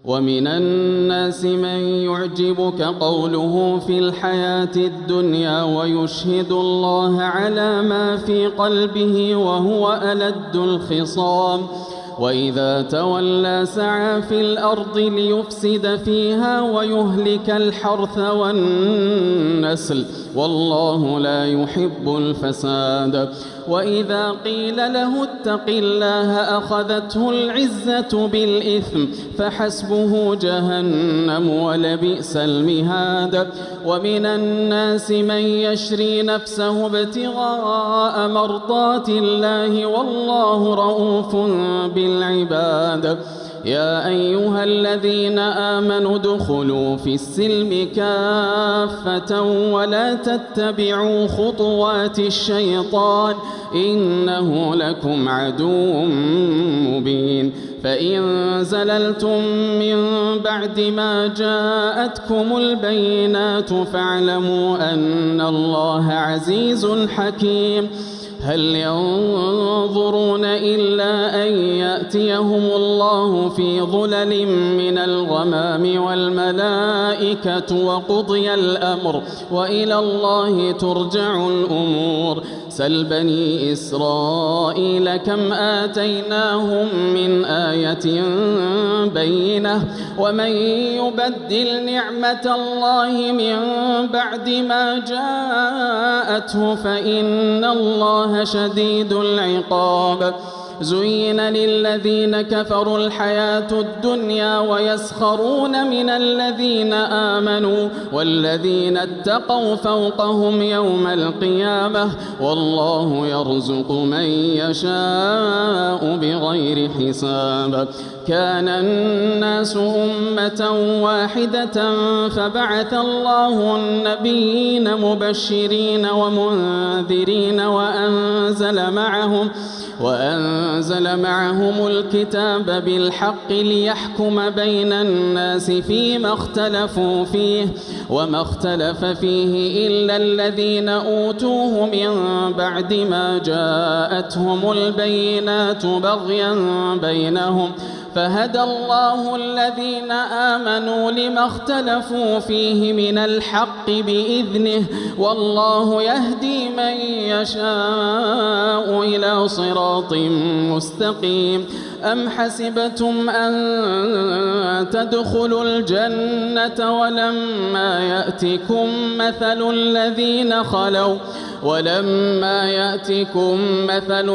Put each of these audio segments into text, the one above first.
ومن الناس من يعجبك قوله في الحياة الدنيا ويشهد الله على ما في قلبه وهو ألد الخصام وإذا تولى سعى في الأرض ليفسد فيها ويهلك الحرث والنسل والله لا يحب الفساد. وإذا قيل له اتق الله أخذته العزة بالإثم فحسبه جهنم ولبئس المهاد. ومن الناس من يشري نفسه ابتغاء مرضات الله والله رؤوف بالعباد. يا أيها الذين آمنوا ادخلوا في السلم كافة ولا تتبعوا خطوات الشيطان إنه لكم عدو مبين. فإن زللتم من بعد ما جاءتكم البينات فاعلموا أن الله عزيز حكيم. هل ينظرون إلا أن يأتيهم الله في ظلل من الغمام والملائكة وقضي الأمر وإلى الله ترجع الأمور. سل بني إسرائيل كم آتيناهم من آية بينة ومن يبدل نعمة الله من بعد ما جاءته فإن الله شديد العقاب. زين للذين كفروا الحياة الدنيا ويسخرون من الذين آمنوا والذين اتقوا فوقهم يوم القيامة والله يرزق من يشاء بغير حساب. كان الناس أمة واحدة فبعث الله النبيين مبشرين ومنذرين وأنزل معهم الكتاب بالحق ليحكم بين الناس فيما اختلفوا فيه وما اختلف فيه إلا الذين أوتوه من بعد ما جاءتهم البينات بغيا بينهم فهدى الله الذين آمنوا لما اختلفوا فيه من الحق بإذنه والله يهدي من يشاء إلى صراط مستقيم. أم حسبتم أن تدخلوا الجنة ولما يأتكم مثل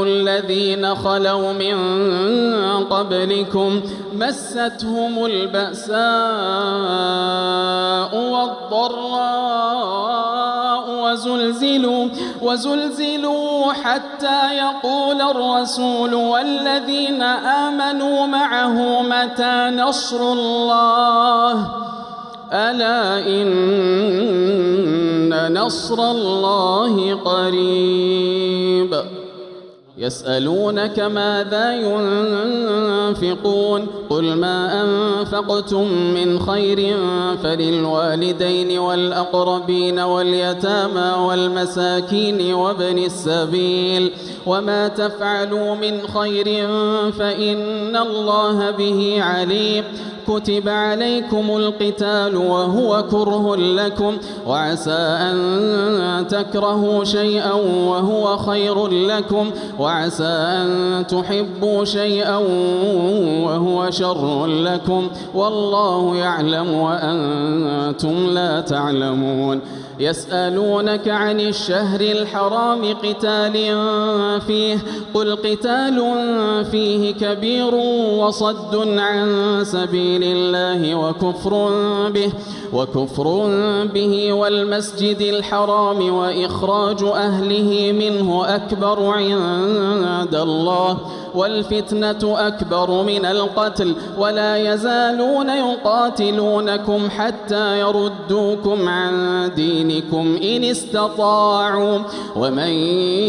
الذين خلوا من قبلكم مستهم البأساء والضراء وزلزلوا حتى يقول الرسول والذين آمنوا معه متى نصر الله ألا إن نصر الله قريب. يسألونك ماذا ينفقون قل ما أنفقتم من خير فللوالدين والأقربين واليتامى والمساكين وابن السبيل وما تفعلوا من خير فإن الله به عليم. كتب عليكم القتال وهو كره لكم وعسى أن تكرهوا شيئا وهو خير لكم وعسى أن تحبوا شيئا وهو شر لكم والله يعلم وأنتم لا تعلمون. يسألونك عن الشهر الحرام قتال فيه قل قتال فيه كبير وصد عن سبيل الله وكفر به والمسجد الحرام وإخراج أهله منه أكبر عند الله والفتنة أكبر من القتل ولا يزالون يقاتلونكم حتى يردوكم عن دينكم إن استطاعوا ومن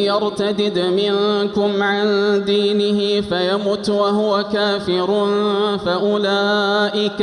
يرتدد منكم عن دينه فيمت وهو كافر فأولئك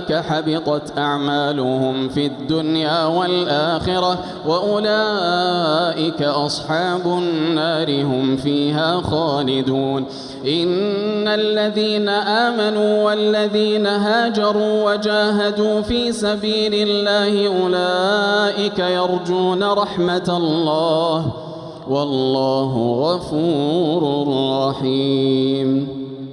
حبطت أعمالهم في الدنيا والآخرة وأولئك أصحاب وأصحاب النار هم فيها خالدون. إن الذين آمنوا والذين هاجروا وجاهدوا في سبيل الله أولئك يرجون رحمة الله والله غفور رحيم.